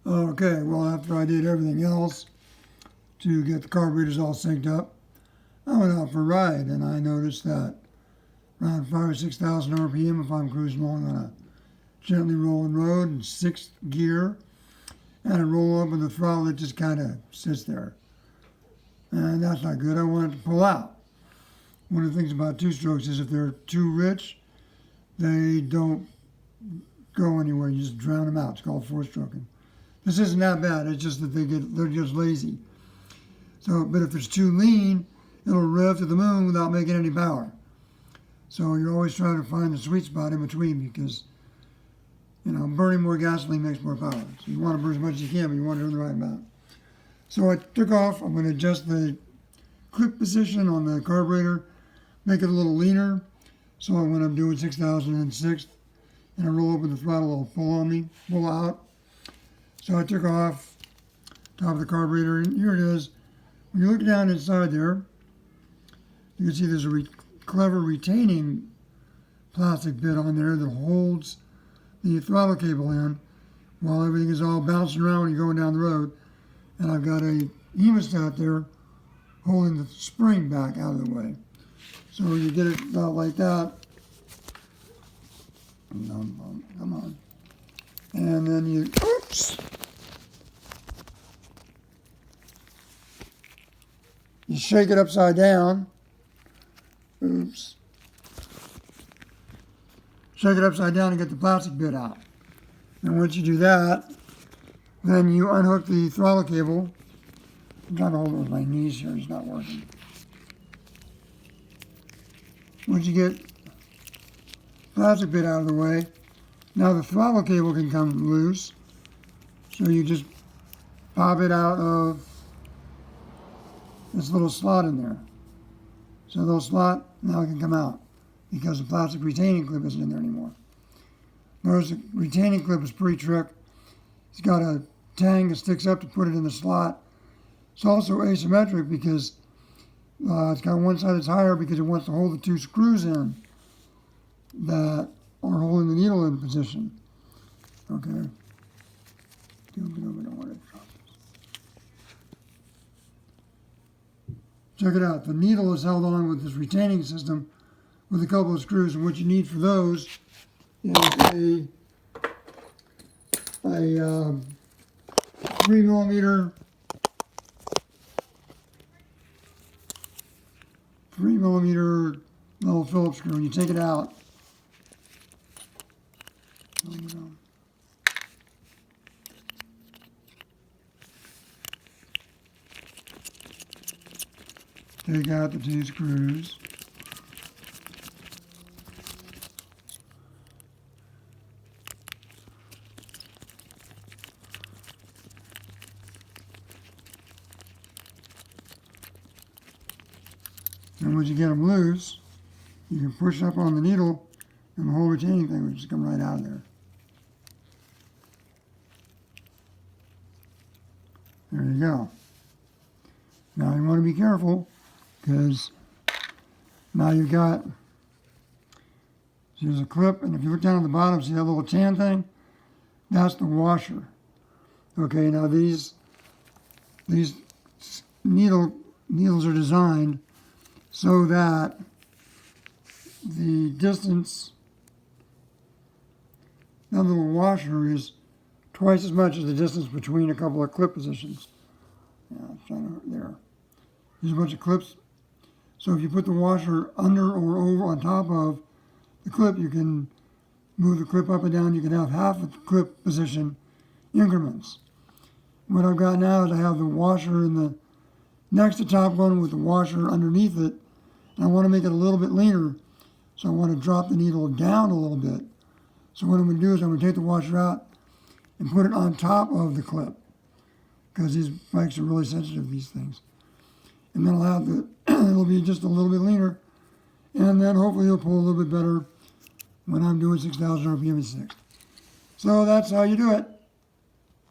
Okay, well, after I did everything else to get the carburetors all synced up, I went out for a ride, and I noticed that around 5,000 or 6,000 RPM, if I'm cruising along on a gently rolling road in sixth gear, and I roll up with the throttle, it just kind of sits there. And that's not good. I want it to pull out. One of the things about two-strokes is if they're too rich, they don't go anywhere. You just drown them out. It's called four-stroking. This isn't that bad. It's just that they're just lazy. So, but if it's too lean, it'll rev to the moon without making any power. So you're always trying to find the sweet spot in between because, burning more gasoline makes more power. So you want to burn as much as you can, but you want to do the right amount. So I took off. I'm going to adjust the clip position on the carburetor, make it a little leaner. So when I'm doing 6,006 and I roll up with the throttle, it'll pull out. So I took off top of the carburetor, and here it is. When you look down inside there, you can see there's a clever retaining plastic bit on there that holds the throttle cable in while everything is all bouncing around when you're going down the road. And I've got a Hemostat there holding the spring back out of the way. So you get it out like that. Come on. And then you shake it upside down. Oops. Shake it upside down and get the plastic bit out. And once you do that, then you unhook the throttle cable. I'm trying to hold it with my knees here. It's not working. Once you get the plastic bit out of the way, now the throttle cable can come loose. So you just pop it out of this little slot in there. So the little slot now can come out because the plastic retaining clip isn't in there anymore. Notice the retaining clip is pretty trick. It's got a tang that sticks up to put it in the slot. It's also asymmetric because it's got one side that's higher because it wants to hold the two screws in that are holding the needle in position. Okay. Check it out. The needle is held on with this retaining system with a couple of screws, and what you need for those is a 3mm little Phillips screw. And you take it out. Take out the two screws. And once you get them loose, you can push up on the needle and the whole retaining thing will just come right out of there. There you go. Now you want to be careful because now you've got, there's a clip, and if you look down at the bottom, see that little tan thing? That's the washer. Okay, now these needles are designed so that the distance of the little washer is twice as much as the distance between a couple of clip positions. Yeah, it's trying to, there. There's a bunch of clips. So if you put the washer under or over on top of the clip, you can move the clip up and down. You can have half of the clip position increments. What I've got now is I have the washer in the next to top one with the washer underneath it. And I want to make it a little bit leaner. So I want to drop the needle down a little bit. So what I'm going to do is I'm going to take the washer out and put it on top of the clip. Because these bikes are really sensitive to these things. And then I'll have it'll be just a little bit leaner. And then hopefully it'll pull a little bit better when I'm doing 6,000 RPM at 6. So that's how you do it.